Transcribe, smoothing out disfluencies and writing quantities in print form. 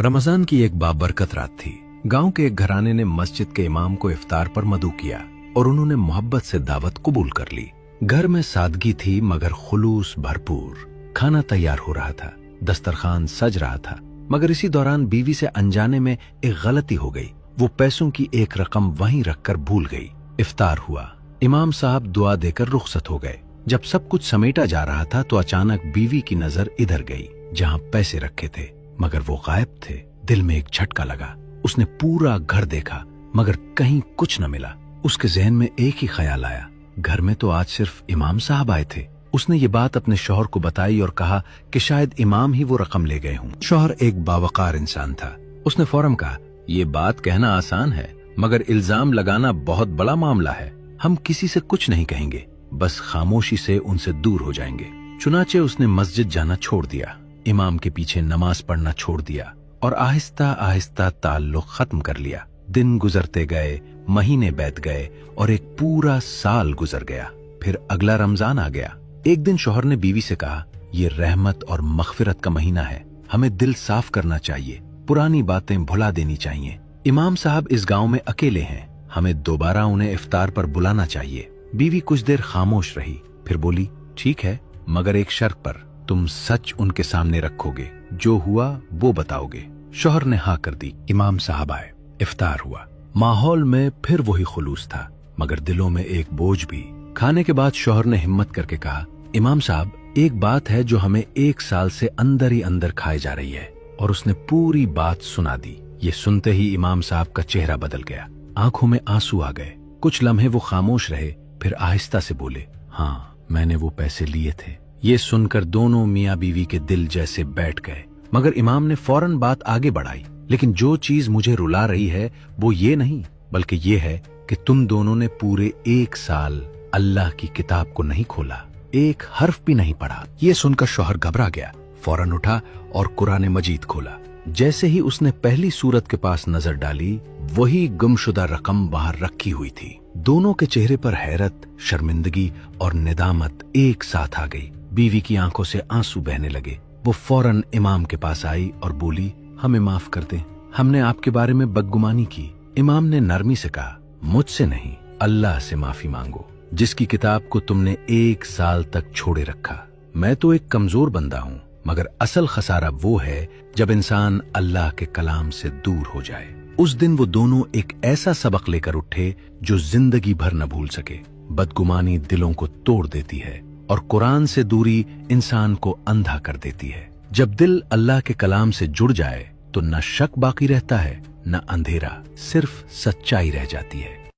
रमजान की एक बाबरकत रात थी। गांव के एक घराने ने मस्जिद के इमाम को इफ्तार पर मदऊ किया और उन्होंने मोहब्बत से दावत कबूल कर ली। घर में सादगी थी मगर खुलूस भरपूर। खाना तैयार हो रहा था, दस्तरखान सज रहा था, मगर इसी दौरान बीवी से अनजाने में एक गलती हो गई। वो पैसों की एक रकम वहीं रखकर भूल गई। इफ्तार हुआ, इमाम साहब दुआ देकर रुखसत हो गए। जब सब कुछ समेटा जा रहा था तो अचानक बीवी की नजर इधर गई जहां पैसे रखे थे, मगर वो गायब थे। दिल में एक झटका लगा। उसने पूरा घर देखा मगर कहीं कुछ न मिला। उसके जहन में एक ही ख्याल आया, घर में तो आज सिर्फ इमाम साहब आए थे। उसने ये बात अपने शौहर को बताई और कहा कि शायद इमाम ही वो रकम ले गए हों। शौहर एक बावकार इंसान था। उसने फौरन कहा, ये बात कहना आसान है मगर इल्जाम लगाना बहुत बड़ा मामला है। हम किसी से कुछ नहीं कहेंगे, बस खामोशी से उनसे दूर हो जाएंगे। चुनाचे उसने मस्जिद जाना छोड़ दिया, इमाम के पीछे नमाज पढ़ना छोड़ दिया और आहिस्ता आहिस्ता ताल्लुक खत्म कर लिया। दिन गुजरते गए, महीने बीत गए और एक पूरा साल गुजर गया। फिर अगला रमजान आ गया। एक दिन शौहर ने बीवी से कहा, ये रहमत और मगफिरत का महीना है, हमें दिल साफ करना चाहिए, पुरानी बातें भुला देनी चाहिए। इमाम साहब इस गांव में अकेले हैं, हमें दोबारा उन्हें इफ्तार पर बुलाना चाहिए। बीवी कुछ देर खामोश रही, फिर बोली, ठीक है, मगर एक शर्त पर, तुम सच उनके सामने रखोगे, जो हुआ वो बताओगे। शौहर ने हाँ कर दी। इमाम साहब आए, इफ्तार हुआ। माहौल में फिर वही खुलूस था मगर दिलों में एक बोझ भी। खाने के बाद शौहर ने हिम्मत करके कहा, इमाम साहब, एक बात है जो हमें एक साल से अंदर ही अंदर खाए जा रही है। और उसने पूरी बात सुना दी। ये सुनते ही इमाम साहब का चेहरा बदल गया, आंखों में आंसू आ गए। कुछ लम्हे वो खामोश रहे, फिर आहिस्ता से बोले, हाँ, मैंने वो पैसे लिए थे। ये सुनकर दोनों मियाँ बीवी के दिल जैसे बैठ गए। मगर इमाम ने फौरन बात आगे बढ़ाई, लेकिन जो चीज मुझे रुला रही है वो ये नहीं, बल्कि ये है कि तुम दोनों ने पूरे एक साल अल्लाह की किताब को नहीं खोला, एक हर्फ भी नहीं पढ़ा। ये सुनकर शौहर घबरा गया, फौरन उठा और कुरान मजीद खोला। जैसे ही उसने पहली सूरत के पास नजर डाली, वही गुमशुदा रकम बाहर रखी हुई थी। दोनों के चेहरे पर हैरत, शर्मिंदगी और निदामत एक साथ आ गई। बीवी की आंखों से आंसू बहने लगे। वो फौरन इमाम के पास आई और बोली, हमें माफ कर दें, हमने आपके बारे में बदगुमानी की। इमाम ने नरमी से कहा, मुझसे नहीं, अल्लाह से माफी मांगो, जिसकी किताब को तुमने एक साल तक छोड़े रखा। मैं तो एक कमजोर बंदा हूँ, मगर असल खसारा वो है जब इंसान अल्लाह के कलाम से दूर हो जाए। उस दिन वो दोनों एक ऐसा सबक लेकर उठे जो जिंदगी भर न भूल सके। बदगुमानी दिलों को तोड़ देती है और कुरान से दूरी इंसान को अंधा कर देती है। जब दिल अल्लाह के कलाम से जुड़ जाए तो न शक बाकी रहता है, न अंधेरा, सिर्फ सच्चाई रह जाती है।